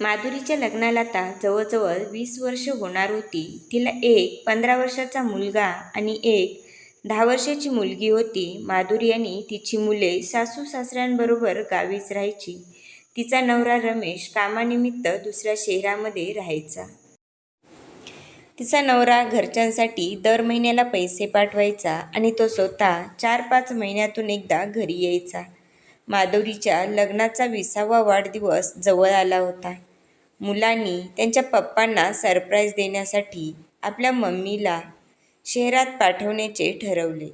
माधुरीच्या लग्नाला आता जवळजवळ 20 वर्ष होणार होती. तिला एक 15 वर्षाचा मुलगा आणि एक 10 वर्षाची मुलगी होती. माधुरी आणि तिची मुले सासू सासऱ्यांबरोबर गावीच राहायची. तिचा नवरा रमेश कामानिमित्त दुसऱ्या शहरामध्ये राहायचा. तिचा नवरा घरच्यांसाठी दर महिन्याला पैसे पाठवायचा आणि तो स्वतः 4-5 महिन्यातून एकदा घरी यायचा. माधुरीच्या लग्नाचा 20वा वाढदिवस जवळ आला होता. मुलांनी त्यांच्या पप्पांना सरप्राईज देण्यासाठी आपल्या मम्मीला शहरात पाठवण्याचे ठरवले.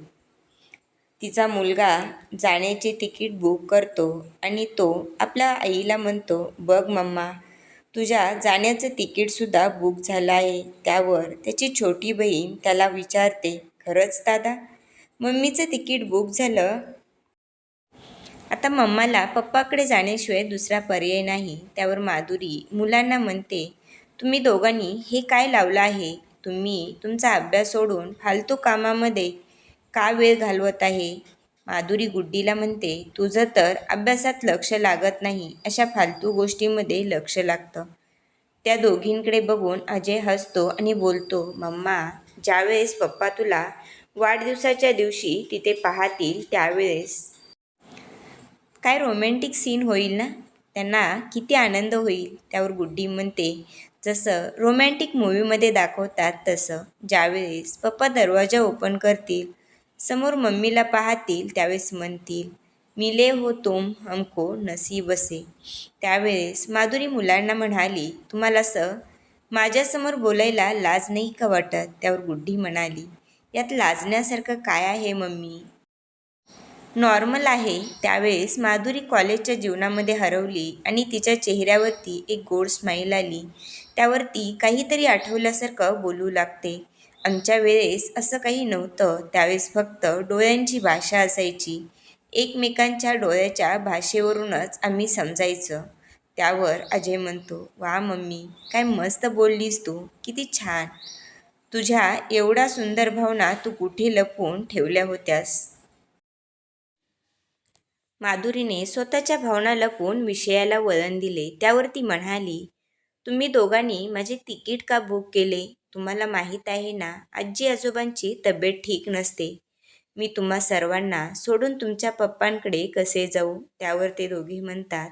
तिचा मुलगा जाण्याचे तिकीट बुक करतो आणि तो आपल्या आईला म्हणतो, बघ मम्मा, तुझ्या जाण्याचं तिकीटसुद्धा बुक झालं आहे. त्यावर त्याची छोटी बहीण त्याला विचारते, खरंच दादा, मम्मीचं तिकीट बुक झालं? आता मम्माला पप्पाकडे जाण्याशिवाय दुसरा पर्याय नाही. त्यावर माधुरी मुलांना म्हणते, तुम्ही दोघांनी हे काय लावलं आहे? तुम्ही तुमचा अभ्यास सोडून फालतू कामामध्ये का वेळ घालवत आहे? माधुरी गुड्डीला म्हणते, तुझं तर अभ्यासात लक्ष लागत नाही, अशा फालतू गोष्टींमध्ये लक्ष लागतं. त्या दोघींकडे बघून अजय हसतो आणि बोलतो, मम्मा, ज्यावेळेस पप्पा तुला वाढदिवसाच्या दिवशी तिथे पाहतील त्यावेळेस काय रोमॅन्टिक सीन होईल ना, त्यांना किती आनंद होईल. त्यावर गुड्डी म्हणते, जसं रोमॅन्टिक मूवीमध्ये दाखवतात तसं. ज्यावेळेस पप्पा दरवाजा ओपन करतील, समोर मम्मीला पाहतील, त्यावेळेस म्हणतील, मिले हो तुम हमको नसीब से. त्यावेळेस माधुरी मुलांना म्हणाली, तुम्हाला असं माझ्यासमोर बोलायला लाज नाही का वाटत? त्यावर गुड्डी म्हणाली, यात लाजण्यासारखं काय आहे मम्मी? नॉर्मल आहे. त्यावेळेस माधुरी कॉलेजच्या जीवनामध्ये हरवली आणि तिच्या चेहऱ्यावरती एक गोड स्माईल आली. त्यावर ती काहीतरी आठवल्यासारखं बोलू लागते, आमच्या वेळेस असं काही नव्हतं. त्यावेळेस फक्त डोळ्यांची भाषा असायची. एकमेकांच्या डोळ्याच्या भाषेवरूनच आम्ही समजायचं. त्यावर अजय म्हणतो, वा मम्मी, काय मस्त बोललीस तू, किती छान. तुझ्या एवढ्या सुंदर भावना तू कुठे लपवून ठेवल्या होत्यास? माधुरीने स्वतःच्या भावना लपवून विषयाला वळण दिले. त्यावर ती म्हणाली, तुम्ही दोघांनी माझे तिकीट का बुक केले? तुम्हाला माहीत आहे ना, आजी आजोबांची तब्येत ठीक नसते. मी तुम्हा सर्वांना सोडून तुमच्या पप्पांकडे कसे जाऊ? त्यावर ते दोघे म्हणतात,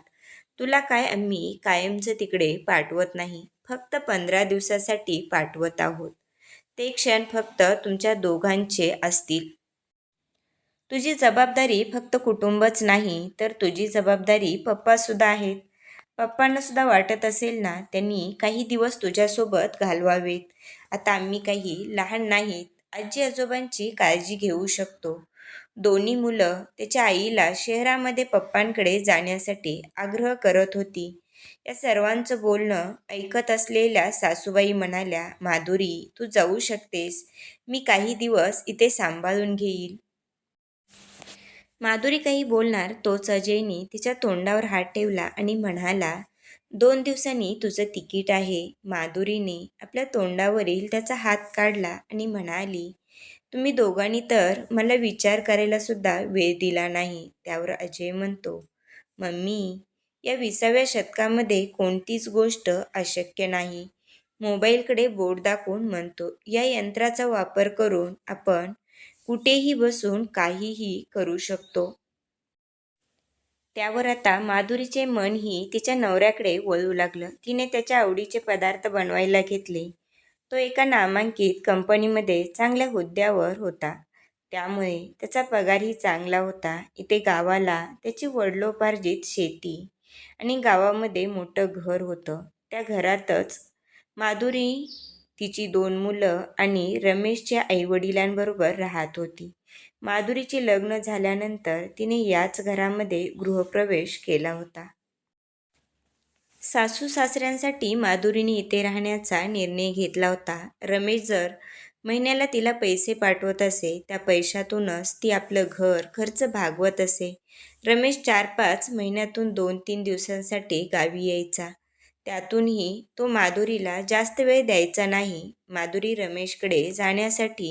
तुला काय आम्ही कायमचं तिकडे पाठवत नाही, फक्त 15 दिवसासाठी पाठवत आहोत. ते क्षण फक्त तुमच्या दोघांचे असतील. तुझी जबाबदारी फक्त कुटुंबच नाही, तर तुझी जबाबदारी पप्पासुद्धा आहेत. पप्पांनासुद्धा वाटत असेल ना, त्यांनी काही दिवस तुझ्यासोबत घालवावेत. आता आम्ही काही लहान नाहीत, आजी आजोबांची काळजी घेऊ शकतो. दोन्ही मुलं त्याच्या आईला शहरामध्ये पप्पांकडे जाण्यासाठी आग्रह करत होती. या सर्वांचं बोलणं ऐकत असलेल्या सासूबाई म्हणाल्या, माधुरी, तू जाऊ शकतेस, मी काही दिवस इथे सांभाळून घेईल. माधुरी काही बोलणार तोच अजयने तिच्या तोंडावर हात ठेवला आणि म्हणाला, 2 दिवसांनी तुझं तिकीट आहे. माधुरीने आपल्या तोंडावरील त्याचा हात काढला आणि म्हणाली, तुम्ही दोघांनी तर मला विचार करायला सुद्धा वेळ दिला नाही. त्यावर अजय म्हणतो, मम्मी, या 20व्या शतकामध्ये कोणतीच गोष्ट अशक्य नाही. मोबाईलकडे बोट दाखवून म्हणतो, या यंत्राचा वापर करून आपण कुठेही बसून काहीही करू शकतो. त्यावर आता माधुरीचे मनही तिच्या नवऱ्याकडे वळू लागलं. तिने त्याच्या आवडीचे पदार्थ बनवायला घेतले. तो एका नामांकित कंपनीमध्ये चांगल्या हुद्द्यावर होता. त्यामुळे त्याचा पगारही चांगला होता. इथे गावाला त्याची वडिलोपार्जित शेती आणि गावामध्ये मोठं घर होतं. त्या घरातच माधुरी, तिची 2 मुलं आणि रमेशच्या आईवडिलांबरोबर राहत होती. माधुरीचे लग्न झाल्यानंतर तिने याच घरामध्ये गृहप्रवेश केला होता. सासू सासऱ्यांसाठी माधुरीने इथे राहण्याचा निर्णय घेतला होता. रमेश जर महिन्याला तिला पैसे पाठवत असे, त्या पैशातूनच ती आपलं घर खर्च भागवत असे. रमेश 4-5 महिन्यातून 2-3 दिवसांसाठी गावी यायचा. त्यातूनही तो माधुरीला जास्त वेळ द्यायचा नाही. माधुरी रमेशकडे जाण्यासाठी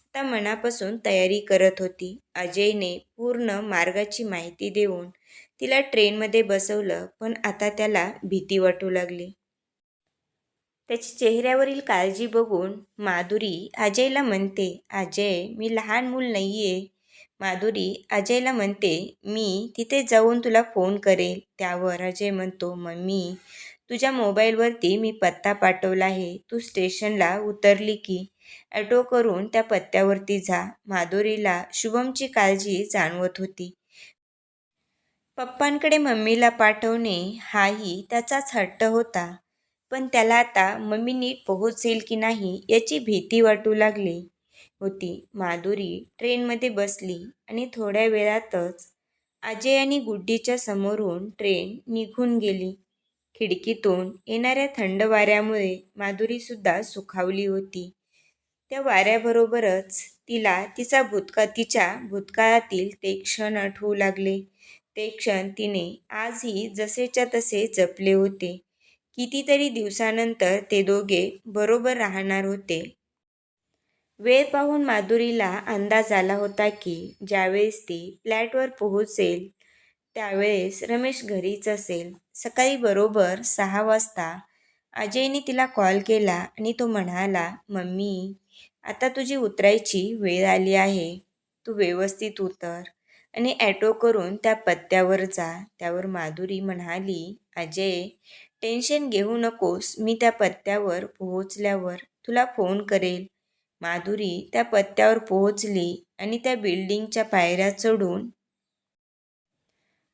आता मनापासून तयारी करत होती. अजयने पूर्ण मार्गाची माहिती देऊन तिला ट्रेनमध्ये बसवलं, पण आता त्याला भीती वाटू लागली. त्याच्या चेहऱ्यावरील काळजी बघून माधुरी अजयला म्हणते, अजय, मी लहान मूल नाहीये. माधुरी अजयला म्हणते, मी तिथे जाऊन तुला फोन करेल. त्यावर अजय म्हणतो, मम्मी, तुझ्या मोबाईलवरती मी पत्ता पाठवला आहे. तू स्टेशनला उतरली की ॲटो करून त्या पत्त्यावरती जा. माधुरीला शुभमची काळजी जाणवत होती. पप्पांकडे मम्मीला पाठवणे हाही त्याचाच हट्ट होता. पण त्याला आता मम्मी नीट पोहोचेल की नाही याची भीती वाटू लागली होती. माधुरी ट्रेनमध्ये बसली आणि थोड्या वेळातच अजय आणि गुड्डीच्या समोरून ट्रेन निघून गेली. खिडकीतून येणाऱ्या थंड वाऱ्यामुळे माधुरीसुद्धा सुखावली होती. त्या वाऱ्याबरोबरच तिला तिच्या भूतकाळातील ते क्षण आठवू लागले. ते क्षण तिने आजही जसेच्या तसे जपले होते. कितीतरी दिवसानंतर ते दोघे बरोबर राहणार होते. वेळ पाहून माधुरीला अंदाज आला होता की ज्यावेळेस ती फ्लॅटवर पोहोचेल त्यावेळेस रमेश घरीच असेल. सकाळी बरोबर 6 वाजता अजयने तिला कॉल केला आणि तो म्हणाला, मम्मी, आता तुझी उतरायची वेळ आली आहे. तू व्यवस्थित उतर आणि ॲटो करून त्या पत्त्यावर जा. त्यावर माधुरी म्हणाली, अजय, टेन्शन घेऊ नकोस. मी त्या पत्त्यावर पोहोचल्यावर तुला फोन करेल. माधुरी त्या पत्त्यावर पोहोचली आणि त्या बिल्डिंगच्या पायऱ्या चढून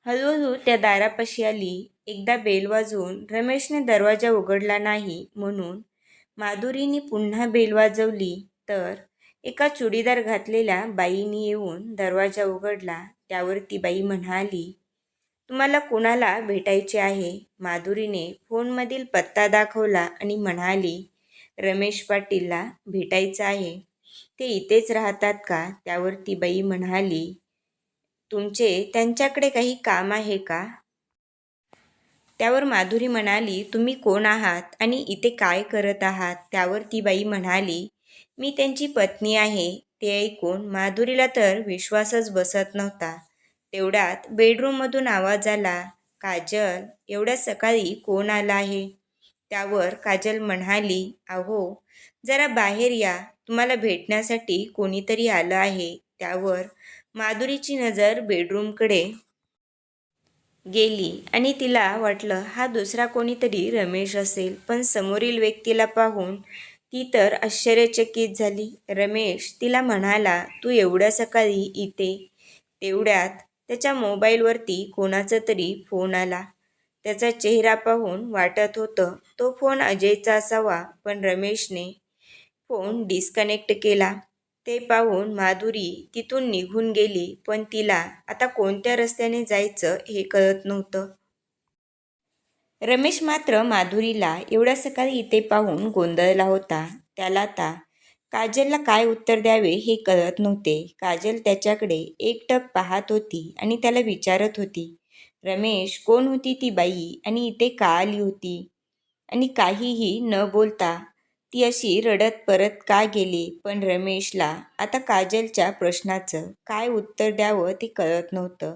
हळूहळू त्या दारापाशी आली. एकदा बेल वाजवून रमेशने दरवाजा उघडला नाही म्हणून माधुरीने पुन्हा बेल वाजवली तर एका चुडीदार घातलेल्या बाईने येऊन दरवाजा उघडला. त्यावर ती बाई म्हणाली, तुम्हाला कोणाला भेटायचे आहे? माधुरीने फोनमधील पत्ता दाखवला आणि म्हणाली, रमेश पाटीलला भेटायचं आहे. ते इथेच राहतात का? त्यावर ती बाई म्हणाली, तुमचे त्यांच्याकडे काही काम आहे का? त्यावर माधुरी म्हणाली, तुम्ही कोण आहात आणि इथे काय करत आहात? त्यावर ती बाई म्हणाली, मी त्यांची पत्नी आहे. ते ऐकून माधुरीला तर विश्वासच बसत नव्हता. तेवढ्यात बेडरूममधून आवाज आला, काजल, एवढ्या सकाळी कोण आला आहे? त्यावर काजल म्हणाली, अहो, जरा बाहेर या, तुम्हाला भेटण्यासाठी कोणीतरी आलं आहे. त्यावर माधुरीची नजर बेडरूमकडे गेली आणि तिला वाटलं हा दुसरा कोणीतरी रमेश असेल. पण समोरील व्यक्तीला पाहून ती तर आश्चर्यचकित झाली. रमेश तिला म्हणाला, तू एवढ्या सकाळी इथे? तेवढ्यात त्याच्या मोबाईलवरती कोणाचा तरी फोन आला. त्याचा चेहरा पाहून वाटत होतं तो फोन अजयचा असावा, पण रमेशने फोन डिस्कनेक्ट केला. ते पाहून माधुरी तिथून निघून गेली, पण तिला आता कोणत्या रस्त्याने जायचं हे कळत नव्हतं. रमेश मात्र माधुरीला एवढ्या सकाळी इथे पाहून गोंधळला होता. त्याला आता काजलला काय उत्तर द्यावे हे कळत नव्हते. काजल त्याच्याकडे एकटक पाहत होती आणि त्याला विचारत होती, रमेश, कोण होती ती बाई आणि इथे का आली होती? आणि काहीही न बोलता ती अशी रडत परत का गेली? पण रमेशला आता काजलच्या प्रश्नाचं काय उत्तर द्यावं ते कळत नव्हतं.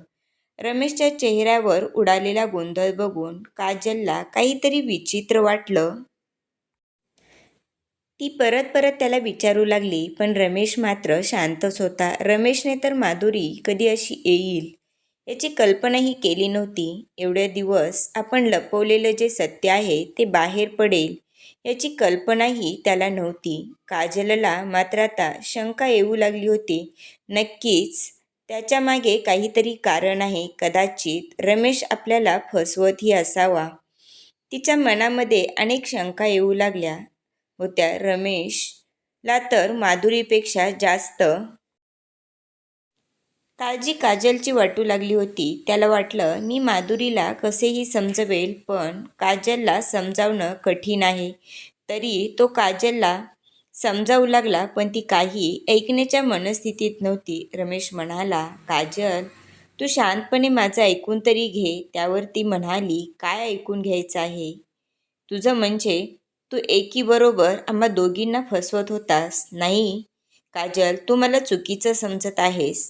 रमेशच्या चेहऱ्यावर उडालेला गोंधळ बघून काजलला काहीतरी विचित्र वाटलं. ती परत परत त्याला विचारू लागली, पण रमेश मात्र शांतच होता. रमेशने तर माधुरी कधी अशी येईल याची कल्पनाही केली नव्हती. एवढे दिवस आपण लपवलेलं जे सत्य आहे ते बाहेर पडेल याची कल्पनाही त्याला नव्हती. काजलला मात्र आता शंका येऊ लागली होती. नक्कीच त्याच्या मागे काहीतरी कारण आहे. कदाचित रमेश आपल्याला फसवतही असावा. तिच्या मनामध्ये अनेक शंका येऊ लागल्या होत्या. रमेशला तर माधुरीपेक्षा जास्त काळजी काजलची वाटू लागली होती. त्याला वाटलं, मी माधुरीला कसेही समजवेल, पण काजलला समजावणं कठीण आहे. तरी तो काजलला समजावू लागला, पण ती काही ऐकण्याच्या मनस्थितीत नव्हती. रमेश म्हणाला, काजल, तू शांतपणे माझं ऐकून तरी घे. त्यावर ती म्हणाली, काय ऐकून घ्यायचं आहे तुझं? म्हणजे तू एकीबरोबर आम्हा दोघींना फसवत होतास? नाही काजल, तू मला चुकीचं समजत आहेस.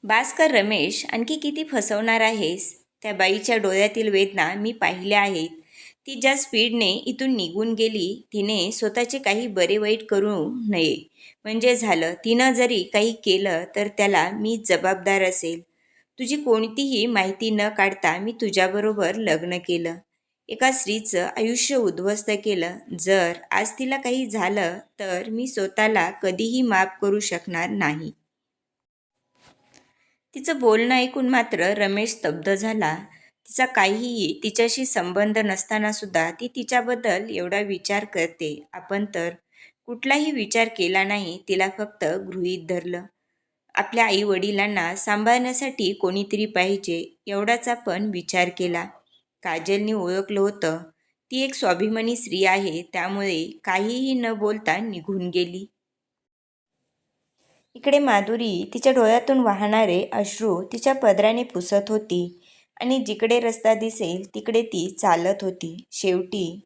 भास्कर रमेश, आणखी किती फसवणार आहेस? त्या बाईच्या डोळ्यातील वेदना मी पाहिल्या आहेत. ती ज्या स्पीडने इथून निघून गेली, तिने स्वतःचे काही बरे वाईट करू नये. म्हणजे झालं, तिनं जरी काही केलं तर त्याला मी जबाबदार असेल. तुझी कोणतीही माहिती न काढता मी तुझ्याबरोबर लग्न केलं. एका स्त्रीचं आयुष्य उद्ध्वस्त केलं. जर आज तिला काही झालं तर मी स्वतःला कधीही माफ करू शकणार नाही. तिचं बोलणं ऐकून मात्र रमेश स्तब्ध झाला. तिचा काहीही तिच्याशी संबंध नसताना सुद्धा ती तिच्याबद्दल एवढा विचार करते. आपण तर कुठलाही विचार केला नाही, तिला फक्त गृहीत धरलं. आपल्या आई वडिलांना सांभाळण्यासाठी कोणीतरी पाहिजे एवढाच आपण विचार केला. काजलने ओळखलं होतं, ती एक स्वाभिमानी स्त्री आहे, त्यामुळे काहीही न बोलता निघून गेली. इकडे माधुरी तिच्या डोळ्यातून वाहणारे अश्रू तिच्या पदराने पुसत होती आणि जिकडे रस्ता दिसेल तिकडे ती चालत होती. शेवटी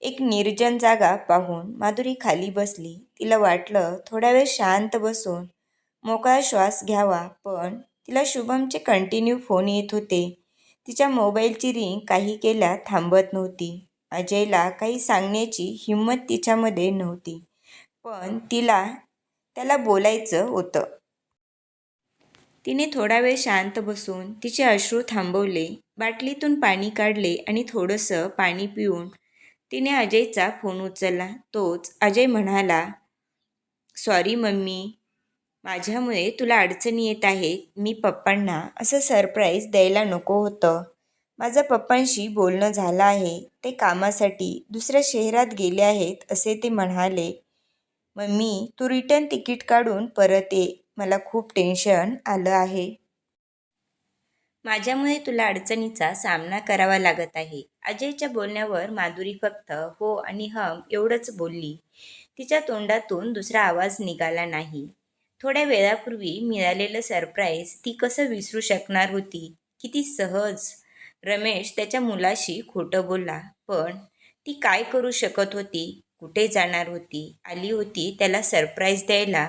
एक निर्जन जागा पाहून माधुरी खाली बसली. तिला वाटलं थोडा वेळ शांत बसून मोकळा श्वास घ्यावा, पण तिला शुभमचे कंटिन्यू फोन येत होते. तिच्या मोबाईलची रिंग काही केल्या थांबत नव्हती. अजयला काही सांगण्याची हिंमत तिच्यामध्ये नव्हती, पण त्याला बोलायचं होतं. तिने थोडा वेळ शांत बसून तिचे अश्रू थांबवले, बाटलीतून पाणी काढले आणि थोडंसं पाणी पिऊन तिने अजयचा फोन उचलला. तोच अजय म्हणाला, सॉरी मम्मी, माझ्यामुळे तुला अडचणी येत आहेत. मी पप्पांना असं सरप्राईज द्यायला नको होतं. माझं पप्पांशी बोलणं झालं आहे. ते कामासाठी दुसऱ्या शहरात गेले आहेत असे ते म्हणाले. मम्मी, तू रिटर्न तिकीट काढून परत ये. मला खूप टेन्शन आलं आहे. माझ्यामुळे तुला अडचणीचा सामना करावा लागत आहे. अजयच्या बोलण्यावर माधुरी फक्त हो आणि हं एवढंच बोलली. तिच्या तोंडातून दुसरा आवाज निघाला नाही. थोड्या वेळापूर्वी मिळालेलं सरप्राईज ती कसं विसरू शकणार होती? किती सहज रमेश त्याच्या मुलाशी खोटं बोलला, पण ती काय करू शकत होती? कुठे जाणार होती? आली होती त्याला सरप्राईज द्यायला,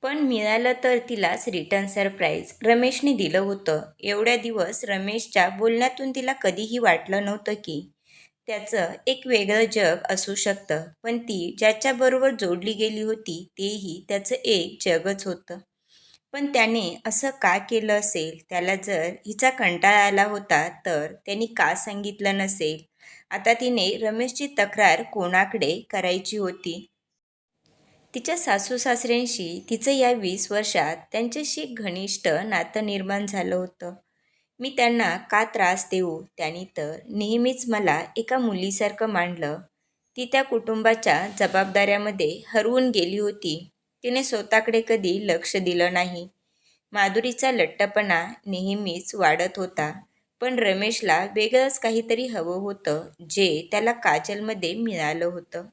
पण मिळालं तर तिलाच रिटर्न सरप्राईज. रमेशने दिलं होतं. एवढ्या दिवस रमेशच्या बोलण्यातून तिला कधीही वाटलं नव्हतं की त्याचं एक वेगळं जग असू शकतं, पण ती ज्याच्याबरोबर जोडली गेली होती तेही त्याचं एक जगच होतं. पण त्याने असं का केलं असेल? त्याला जर हिचा कंटाळा आला होता तर त्यांनी का सांगितलं नसेल? आता तिने रमेशची तक्रार कोणाकडे करायची होती? तिच्या सासू-सासऱ्यांशी तिचं या 20 वर्षात त्यांच्याशी घनिष्ठ नातं निर्माण झालं होतं. मी त्यांना का त्रास देऊ? त्यांनी तर नेहमीच मला एका मुलीसारखं मानलं. ती त्या कुटुंबाच्या जबाबदाऱ्यामध्ये हरवून गेली होती. तिने स्वतःकडे कधी लक्ष दिलं नाही. माधुरीचा लठ्ठपणा नेहमीच वाढत होता, पण रमेशला वेगळंच काहीतरी हवं होतं, जे त्याला काजलमध्ये मिळालं होतं.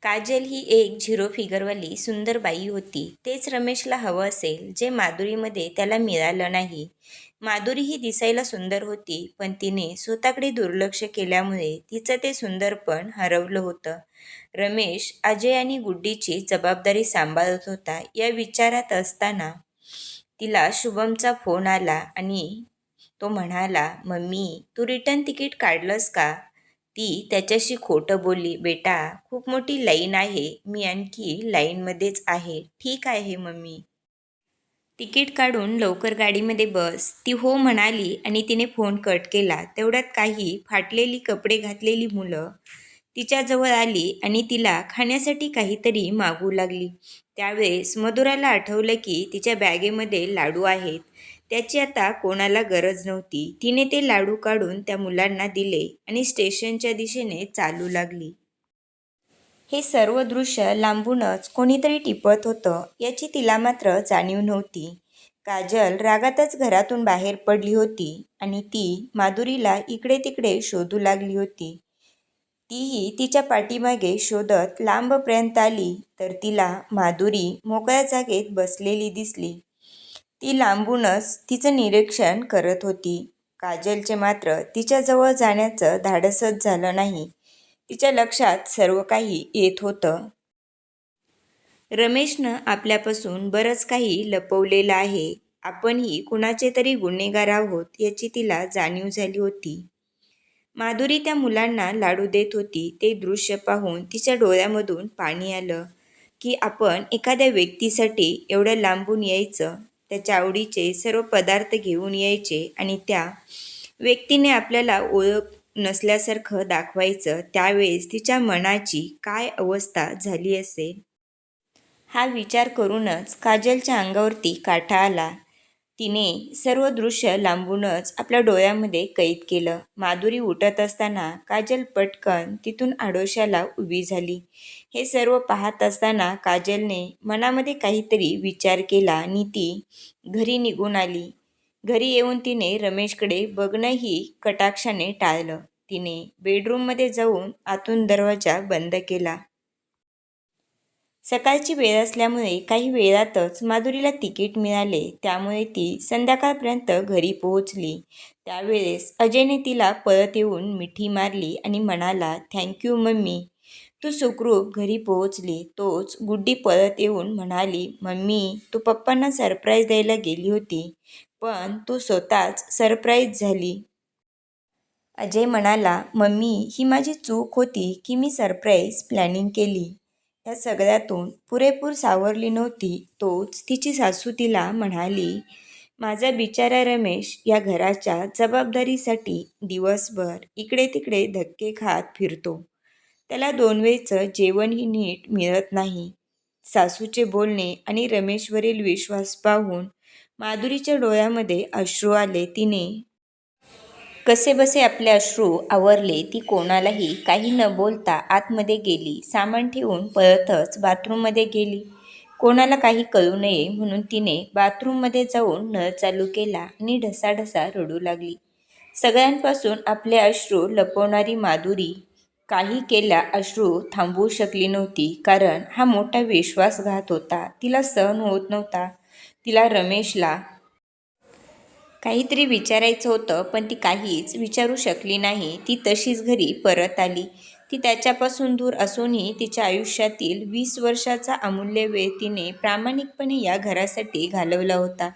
काजल ही एक झिरो फिगरवाली सुंदर बाई होती. तेच रमेशला हवं असेल, जे माधुरीमध्ये त्याला मिळालं नाही. माधुरी ही दिसायला सुंदर होती, पण तिने स्वतःकडे दुर्लक्ष केल्यामुळे तिचं ते सुंदरपण हरवलं होतं. रमेश अजय आणि गुड्डीची जबाबदारी सांभाळत होता. या विचारात असताना तिला शुभमचा फोन आला आणि तो म्हणाला, मम्मी, तू रिटर्न तिकीट काढलंस का? ती त्याच्याशी खोटं बोलली. बेटा, खूप मोठी लाईन आहे. मी आणखी लाईनमध्येच आहे. ठीक आहे मम्मी. तिकीट काढून लवकर गाडीमध्ये बस. ती हो म्हणाली आणि तिने फोन कट केला. तेवढ्यात काही फाटलेली कपडे घातलेली मुलं तिच्याजवळ आली आणि तिला खाण्यासाठी काहीतरी मागू लागली. त्यावेळेस मधुराला आठवलं की तिच्या बॅगेमध्ये लाडू आहेत. त्याची आता कोणाला गरज नव्हती. तिने ते लाडू काढून त्या मुलांना दिले आणि स्टेशनच्या दिशेने चालू लागली. हे सर्व दृश्य लांबूनच कोणीतरी टिपत होतं, याची तिला मात्र जाणीव नव्हती. काजल रागातच घरातून बाहेर पडली होती आणि ती माधुरीला इकडे तिकडे शोधू लागली होती. तीही तिच्या पाठीमागे शोधत लांबपर्यंत आली तर तिला माधुरी मोकळ्या जागेत बसलेली दिसली. ती लांबूनच तिचं निरीक्षण करत होती. काजलचे मात्र तिच्याजवळ जाण्याचं धाडसच झालं नाही. तिच्या लक्षात सर्व काही येत होतं. रमेशनं आपल्यापासून बरंच काही लपवलेलं आहे. आपणही कुणाचे तरी गुन्हेगार आहोत याची तिला जाणीव झाली होती. माधुरी त्या मुलांना लाडू देत होती. ते दृश्य पाहून तिच्या डोळ्यामधून पाणी आलं की आपण एखाद्या व्यक्तीसाठी एवढं लांबून यायचं, त्याच्या आवडीचे सर्व पदार्थ घेऊन यायचे आणि त्या व्यक्तीने आपल्याला ओळख नसल्यासारखं दाखवायचं. त्यावेळेस तिच्या मनाची काय अवस्था झाली असेल. हा विचार करूनच काजलच्या अंगावरती काटा आला. तिने सर्व दृश्य लांबूनच आपल्या डोळ्यामध्ये कैद केलं. माधुरी उठत असताना काजल पटकन तिथून आडोशाला उभी झाली. हे सर्व पाहत असताना काजलने मनामध्ये काहीतरी विचार केला आणि ती घरी निघून आली. घरी येऊन तिने रमेशकडे बघणंही कटाक्षाने टाळलं. तिने बेडरूममध्ये जाऊन आतून दरवाजा बंद केला. सकाळची वेळ असल्यामुळे काही वेळातच माधुरीला तिकीट मिळाले. त्यामुळे ती संध्याकाळपर्यंत घरी पोहोचली. त्यावेळेस अजयने तिला परत येऊन मिठी मारली आणि म्हणाला, थँक्यू मम्मी, तू सुखरूप घरी पोहोचली. तोच गुड्डी परत येऊन म्हणाली, मम्मी, तू पप्पांना सरप्राईज द्यायला गेली होती, पण तू स्वतःच सरप्राईज झाली. अजय म्हणाला, मम्मी, ही माझी चूक होती की मी सरप्राईज प्लॅनिंग केली. या सगळ्यातून पुरेपूर सावरली नव्हती. तोच तिची सासू तिला म्हणाली, माझा बिचारा रमेश या घराच्या जबाबदारीसाठी दिवसभर इकडे तिकडे धक्के खात फिरतो. त्याला 2 वेळचं जेवणही नीट मिळत नाही. सासूचे बोलणे आणि रमेशवरील विश्वास पाहून माधुरीच्या डोळ्यामध्ये अश्रू आले. तिने कसेबसे आपले अश्रू आवरले. ती कोणालाही काही न बोलता आतमध्ये गेली. सामान ठेवून परतच बाथरूममध्ये गेली. कोणाला काही कळू नये म्हणून तिने बाथरूममध्ये जाऊन नळ चालू केला आणि ढसाढसा रडू लागली. सगळ्यांपासून आपले अश्रू लपवणारी माधुरी काही केल्या अश्रू थांबवू शकली नव्हती. कारण हा मोठा विश्वासघात होता. तिला सहन होत नव्हता. तिला रमेशला काहीतरी विचारायचं होतं, पण ती काहीच विचारू शकली नाही. ती तशीच घरी परत आली. ती त्याच्यापासून दूर असूनही तिच्या आयुष्यातील 20 वर्षाचा अमूल्य वेळ तिने प्रामाणिकपणे या घरासाठी घालवला होता.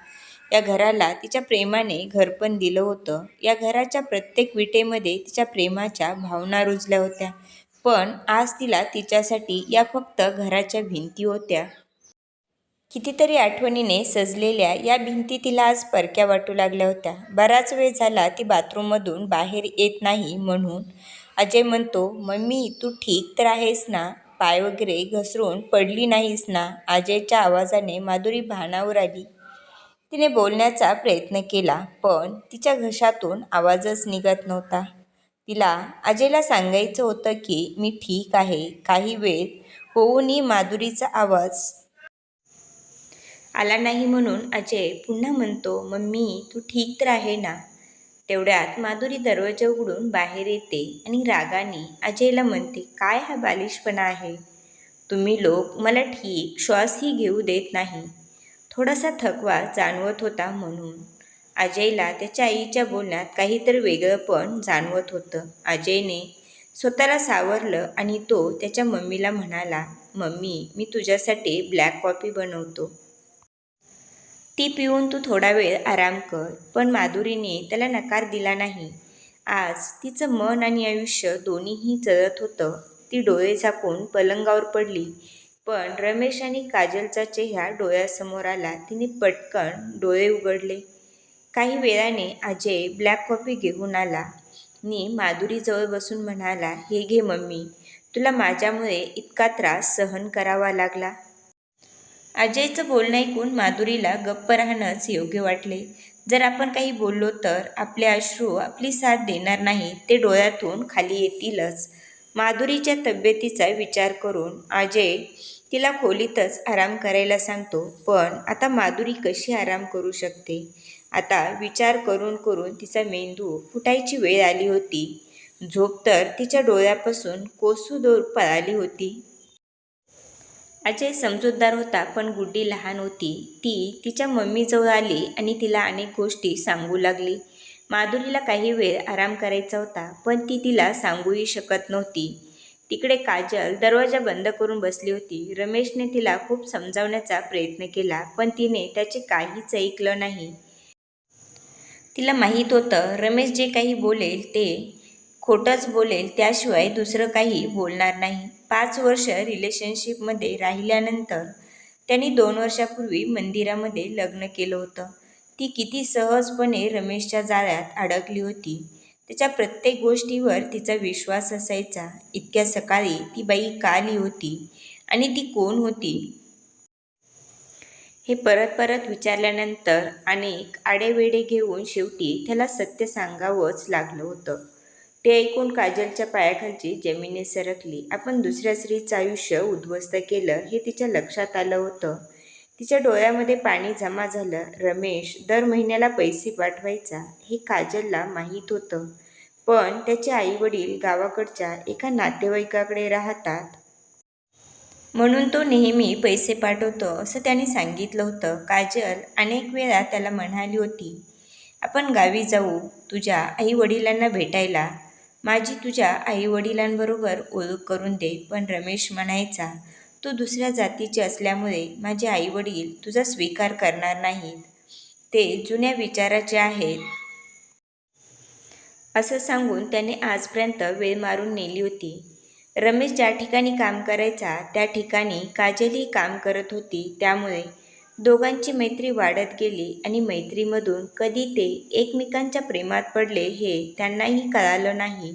या घराला तिच्या प्रेमाने घरपण दिलं होतं. या घराच्या प्रत्येक विटेमध्ये तिच्या प्रेमाच्या भावना रुजल्या होत्या. पण आज तिला तिच्यासाठी या फक्त घराच्या भिंती होत्या. कितीतरी आठवणीने सजलेल्या या भिंती तिला आज परक्या वाटू लागल्या होत्या. बराच वेळ झाला ती बाथरूममधून बाहेर येत नाही म्हणून अजय म्हणतो, मम्मी, तू ठीक तर आहेस ना? पाय वगैरे घसरून पडली नाहीस ना? अजयच्या आवाजाने माधुरी भानावर आली. तिने बोलण्याचा प्रयत्न केला, पण तिच्या घशातून आवाजच निघत नव्हता. तिला अजयला सांगायचं होतं की मी ठीक आहे. काही वेळ होऊनही माधुरीचा आवाज आला नाही म्हणून अजय पुन्हा म्हणतो, मम्मी, तू ठीक तर आहे ना? तेवढ्यात माधुरी दरवाजा उघडून बाहेर येते आणि रागाने अजयला म्हणते, काय हा बालिशपणा आहे? तुम्ही लोक मला ठीक श्वासही घेऊ देत नाही. थोडासा थकवा जाणवत होता म्हणून. अजयला त्याच्या आईच्या बोलण्यात काहीतरी वेगळं पण जाणवत होतं. अजयने स्वतःला सावरलं आणि तो त्याच्या मम्मीला म्हणाला, मम्मी, मी तुझ्यासाठी ब्लॅक कॉफी बनवतो. ती पिऊन तू थोडा वेळ आराम कर. पण माधुरीने त्याला नकार दिला नाही. आज तिचं मन आणि आयुष्य दोन्हीही जळत होतं. ती डोळे झाकून पलंगावर पडली. पण रमेश आणि काजलचा चेहरा डोळ्यासमोर आला. तिने पटकन डोळे उघडले. काही वेळाने अजय ब्लॅक कॉफी घेऊन आला आणि माधुरीजवळ बसून म्हणाला, हे घे मम्मी, तुला माझ्यामुळे इतका त्रास सहन करावा लागला. अजयचं बोलणं ऐकून माधुरीला गप्प राहणंच योग्य वाटले. जर आपण काही बोललो तर आपले अश्रू आपली साथ देणार नाही, ते डोळ्यातून खाली येतीलच. माधुरीच्या तब्येतीचा विचार करून अजय तिला खोलीतच आराम करायला सांगतो. पण आता माधुरी कशी आराम करू शकते? आता विचार करून करून तिचा मेंदू फुटायची वेळ आली होती. झोप तर तिच्या डोळ्यापासून कोसू दूर पळाली होती. अजय समजूतदार होता, पण गुड्डी लहान होती. ती तिच्या मम्मीजवळ आली आणि तिला अनेक गोष्टी सांगू लागली. माधुरीला काही वेळ आराम करायचा होता, पण ती तिला सांगूही शकत नव्हती. तिकडे काजल दरवाजा बंद करून बसली होती. रमेशने तिला खूप समजावण्याचा प्रयत्न केला, पण तिने त्याचे काहीच ऐकलं नाही. तिला माहीत होतं रमेश जे काही बोलेल ते खोटंच बोलेल, त्याशिवाय दुसरं काही बोलणार नाही. 5 वर्ष रिलेशनशिपमध्ये राहिल्यानंतर त्यांनी 2 वर्षापूर्वी मंदिरामध्ये लग्न केलं होतं. ती किती सहजपणे रमेशच्या जाळ्यात अडकली होती. त्याच्या प्रत्येक गोष्टीवर तिचा विश्वास असायचा. इतक्या सकाळी ती बाई का आली होती आणि ती कोण होती हे परत परत विचारल्यानंतर अनेक आडेवेडे घेऊन शेवटी त्याला सत्य सांगावंच लागलं होतं. ते ऐकून काजलच्या पायाखालची जमिनी सरकली. आपण दुसऱ्या स्त्रीचं आयुष्य उद्ध्वस्त केलं हे तिच्या लक्षात आलं होतं. तिच्या डोळ्यामध्ये पाणी जमा झालं. रमेश दर महिन्याला पैसे पाठवायचा हे काजलला माहीत होतं, पण त्याचे आईवडील गावाकडच्या एका नातेवाईकाकडे राहतात, म्हणून तो नेहमी पैसे पाठवतो असं त्याने सांगितलं होतं. काजल अनेक वेळा त्याला म्हणाली होती, आपण गावी जाऊ तुझ्या आईवडिलांना भेटायला, माझी तुझ्या आईवडिलांबरोबर ओळख करून दे. पण रमेश म्हणायचा, तू दुसऱ्या जातीचे असल्यामुळे माझे आईवडील तुझा स्वीकार करणार नाहीत, ते जुन्या विचाराचे आहेत असं सांगून त्याने आजपर्यंत वेळ मारून नेली होती. रमेश ज्या ठिकाणी काम करायचा त्या ठिकाणी काजलही काम करत होती. त्यामुळे दोघांची मैत्री वाढत गेली आणि मैत्रीमधून कधी ते एकमेकांच्या प्रेमात पडले हे त्यांनाही कळालं नाही.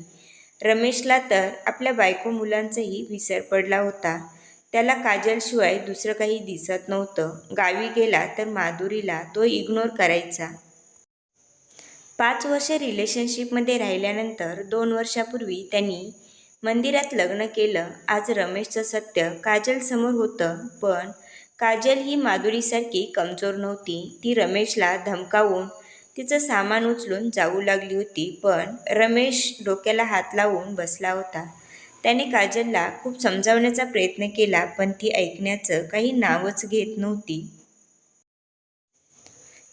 रमेशला तर आपल्या बायको मुलांचाही विसर पडला होता. त्याला काजलशिवाय दुसरं काही दिसत नव्हतं. गावी गेला तर माधुरीला तो इग्नोर करायचा. 5 वर्ष रिलेशनशिपमध्ये राहिल्यानंतर 2 वर्षापूर्वी त्यांनी मंदिरात लग्न केलं. आज रमेशचं सत्य काजलसमोर होतं, पण काजल ही माधुरीसारखी कमजोर नव्हती. ती रमेशला धमकावून तिचं सामान उचलून जाऊ लागली होती, पण रमेश डोक्याला हात लावून बसला होता. त्याने काजलला खूप समजावण्याचा प्रयत्न केला, पण ती ऐकण्याचं काही नावच घेत नव्हती.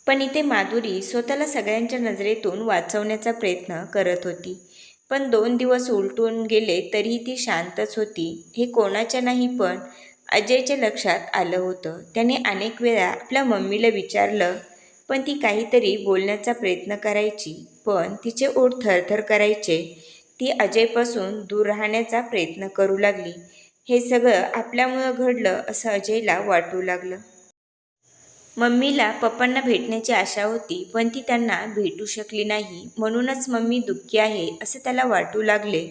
पण इथे माधुरी स्वतःला सगळ्यांच्या नजरेतून वाचवण्याचा प्रयत्न करत होती. पण 2 दिवस उलटून गेले तरीही ती शांतच होती. हे कोणाच्या नाही पण अजयच्या लक्षात आलं होतं. त्याने अनेक वेळा आपल्या मम्मीला विचारलं, पण ती काहीतरी बोलण्याचा प्रयत्न करायची, पण तिचे ओठ थरथर करायचे. ती अजयपासून दूर राहण्याचा प्रयत्न करू लागली. हे सगळं आपल्यामुळं घडलं असं अजयला वाटू लागलं. मम्मीला पप्पांना भेटण्याची आशा होती, पण ती त्यांना भेटू शकली नाही. म्हणूनच मम्मी दुःखी आहे असं त्याला वाटू लागले.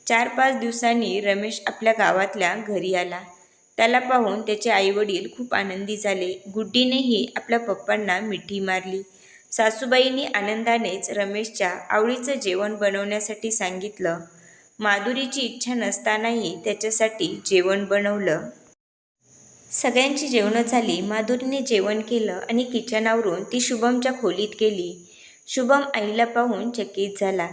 4-5 दिवसांनी रमेश आपल्या गावातल्या घरी आला. त्याला पाहून त्याचे आईवडील खूप आनंदी झाले. गुड्डीनेही आपल्या पप्पांना मिठी मारली. सासूबाईंनी आनंदानेच रमेशच्या आवडीचं जेवण बनवण्यासाठी सांगितलं. माधुरीची इच्छा नसतानाही त्याच्यासाठी जेवण बनवलं. सगळ्यांची जेवणं झाली. माधुरीने जेवण केलं आणि किचनावरून ती शुभमच्या खोलीत गेली. शुभम आईला पाहून चकित झाला.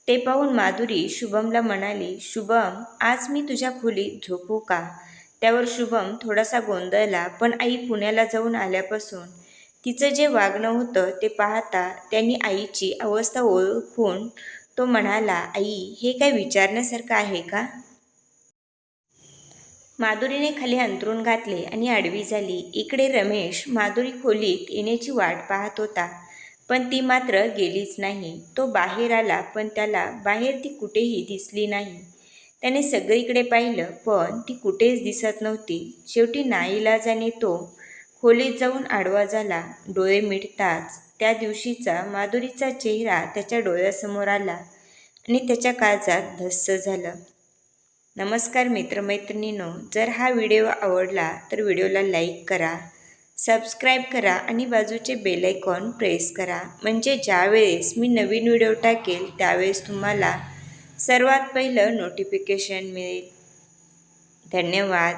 ते पाहून माधुरी शुभमला म्हणाली, शुभम, आज मी तुझ्या खोलीत झोपू का? त्यावर शुभम थोडासा गोंधळला, पण आई पुण्याला जाऊन आल्यापासून तिचं जे वागणं होतं ते पाहता त्यांनी आईची अवस्था ओळखून तो म्हणाला, आई, हे काय विचारण्यासारखं आहे का? माधुरीने खाली अंथरूण घातले आणि आडवी झाली. इकडे रमेश माधुरी खोलीत येण्याची वाट पाहत होता, पण ती मात्र गेलीच नाही. तो बाहेर आला, पण त्याला बाहेर ती कुठेही दिसली नाही. त्याने सगळीकडे पाहिलं, पण ती कुठेच दिसत नव्हती. शेवटी नाईलाजाने तो खोलीत जाऊन आडवा झाला. डोळे मिटताच त्या दिवशीचा माधुरीचा चेहरा त्याच्या डोळ्यासमोर आला आणि त्याच्या काळजात धस्स झालं. नमस्कार मित्रमैत्रिणींनो, जर हा व्हिडिओ आवडला तर व्हिडिओला लाईक करा, सबस्क्राईब करा आणि बाजूचे बेल आयकॉन प्रेस करा, म्हणजे ज्यावेळेस मी नवीन व्हिडिओ टाकेल त्यावेळेस तुम्हाला सर्वात पहिलं नोटिफिकेशन मिळेल. धन्यवाद.